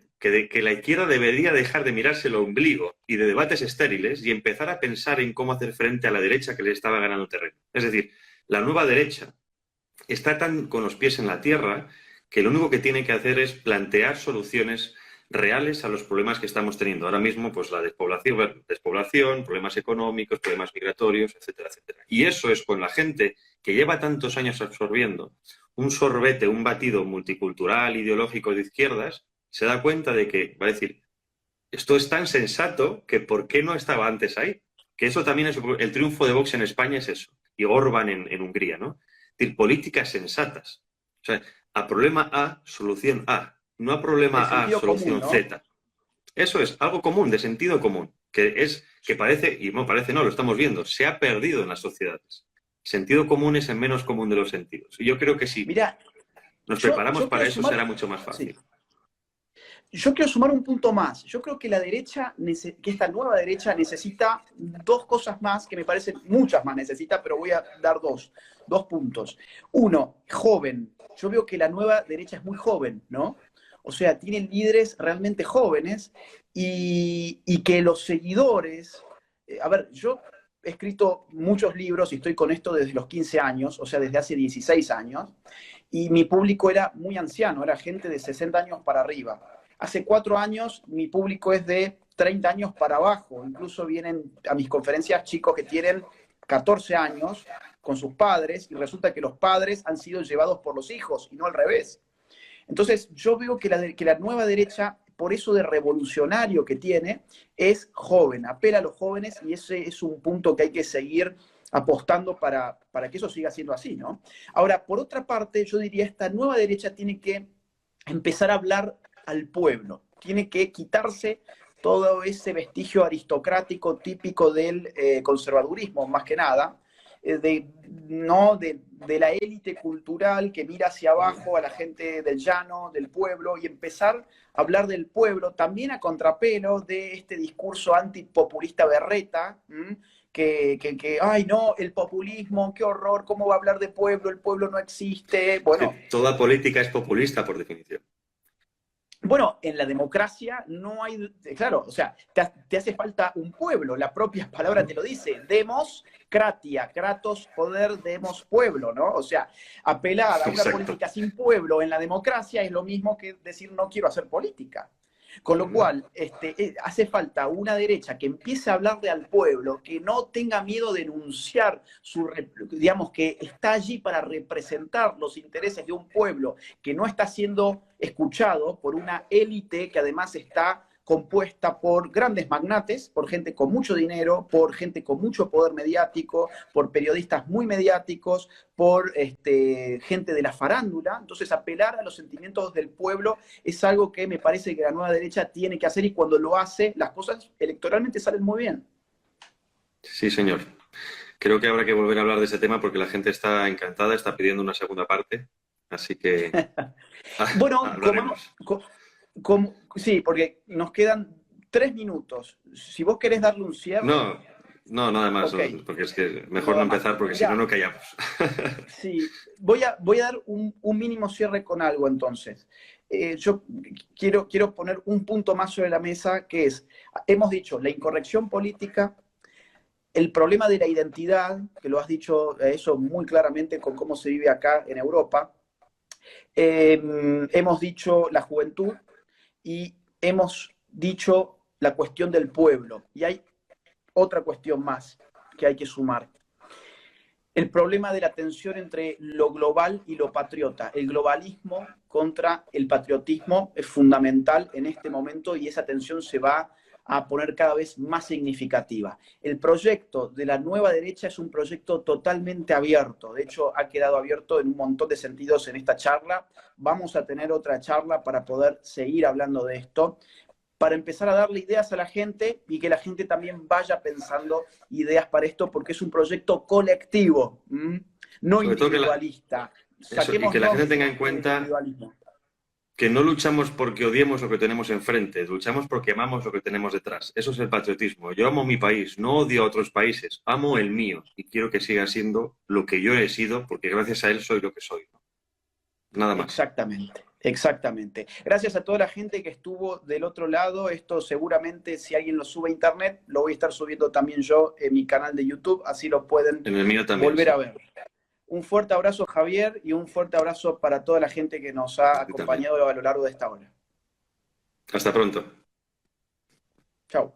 la izquierda debería dejar de mirarse el ombligo y de debates estériles y empezar a pensar en cómo hacer frente a la derecha que le estaba ganando terreno. Es decir, la nueva derecha está tan con los pies en la tierra que lo único que tiene que hacer es plantear soluciones reales a los problemas que estamos teniendo. Ahora mismo, pues la despoblación, problemas económicos, problemas migratorios, etcétera, etcétera. Y eso es con la gente que lleva tantos años absorbiendo un sorbete, un batido multicultural, ideológico de izquierdas, se da cuenta de que, va a decir, esto es tan sensato que ¿por qué no estaba antes ahí? Que eso también es el triunfo de Vox en España, es eso. Y Orbán en Hungría, ¿no? Es decir, políticas sensatas. O sea, a problema A, solución A. No a problema A, solución común, ¿no? Z. Eso es algo común, de sentido común, que parece, y no parece, no, lo estamos viendo, se ha perdido en las sociedades. Sentido común es el menos común de los sentidos. Y yo creo que si nos preparamos para eso, será mucho más fácil. Sí. Yo quiero sumar un punto más. Yo creo que la derecha, que esta nueva derecha necesita dos cosas más, que me parecen muchas más necesita, pero voy a dar dos puntos. Uno, joven. Yo veo que la nueva derecha es muy joven, ¿no? O sea, tienen líderes realmente jóvenes y que los seguidores... a ver, yo he escrito muchos libros y estoy con esto desde los 15 años, o sea, desde hace 16 años, y mi público era muy anciano, era gente de 60 años para arriba. Hace 4 años mi público es de 30 años para abajo. Incluso vienen a mis conferencias chicos que tienen 14 años con sus padres y resulta que los padres han sido llevados por los hijos y no al revés. Entonces yo veo que la nueva derecha, por eso de revolucionario que tiene, es joven, apela a los jóvenes y ese es un punto que hay que seguir apostando para que eso siga siendo así, ¿no? Ahora, por otra parte, yo diría esta nueva derecha tiene que empezar a hablar al pueblo, tiene que quitarse todo ese vestigio aristocrático típico del conservadurismo, más que nada, no de la élite cultural que mira hacia abajo a la gente del llano, del pueblo, y empezar a hablar del pueblo, también a contrapelo de este discurso antipopulista berreta, ay no, el populismo, qué horror, ¿cómo va a hablar de pueblo? El pueblo no existe. Bueno, Que toda política es populista, por definición. bueno, en la democracia no hay, claro, o sea, te hace falta un pueblo, la propia palabra te lo dice, demos, kratia, kratos, poder, demos, pueblo, ¿no? O sea, apelar a una Exacto. política sin pueblo en la democracia es lo mismo que decir no quiero hacer política. Con lo cual, hace falta una derecha que empiece a hablarle al pueblo, que no tenga miedo de denunciar, digamos, que está allí para representar los intereses de un pueblo que no está siendo escuchado por una élite que además está compuesta por grandes magnates, por gente con mucho dinero, por gente con mucho poder mediático, por periodistas muy mediáticos, por gente de la farándula. Entonces, apelar a los sentimientos del pueblo es algo que me parece que la nueva derecha tiene que hacer, y cuando lo hace, las cosas electoralmente salen muy bien. Sí, señor. Creo que habrá que volver a hablar de ese tema porque la gente está encantada, está pidiendo una segunda parte, así que Bueno, hablaremos. sí, porque nos quedan 3 minutos. Si vos querés darle un cierre, No, no, nada más, ok, porque es que mejor no nada más. empezar porque si no, Mirá, no callamos. sí, voy a dar un mínimo cierre con algo entonces. Yo quiero poner un punto más sobre la mesa, que es, hemos dicho, la incorrección política, el problema de la identidad, que lo has dicho eso muy claramente con cómo se vive acá en Europa. Hemos dicho la juventud y hemos dicho la cuestión del pueblo. Y hay otra cuestión más que hay que sumar. El problema de la tensión entre lo global y lo patriota. El globalismo contra el patriotismo es fundamental en este momento, y esa tensión se va a poner cada vez más significativa. El proyecto de la nueva derecha es un proyecto totalmente abierto. De hecho, ha quedado abierto en un montón de sentidos en esta charla. Vamos a tener otra charla para poder seguir hablando de esto, para empezar a darle ideas a la gente y que la gente también vaya pensando ideas para esto, porque es un proyecto colectivo, no Sobre todo individualista. y que la gente Saquémonos tenga en del cuenta individualismo. que no luchamos porque odiemos lo que tenemos enfrente, luchamos porque amamos lo que tenemos detrás. Eso es el patriotismo. Yo amo mi país, no odio a otros países, amo el mío y quiero que siga siendo lo que yo he sido porque gracias a él soy lo que soy. Nada más. Exactamente, exactamente. Gracias a toda la gente que estuvo del otro lado. Esto seguramente, si alguien lo sube a internet, lo voy a estar subiendo también yo en mi canal de YouTube, así lo pueden En el mío también. volver Sí. a ver. Un fuerte abrazo, Javier, y un fuerte abrazo para toda la gente que nos ha acompañado a lo largo de esta hora. Hasta pronto. Chao.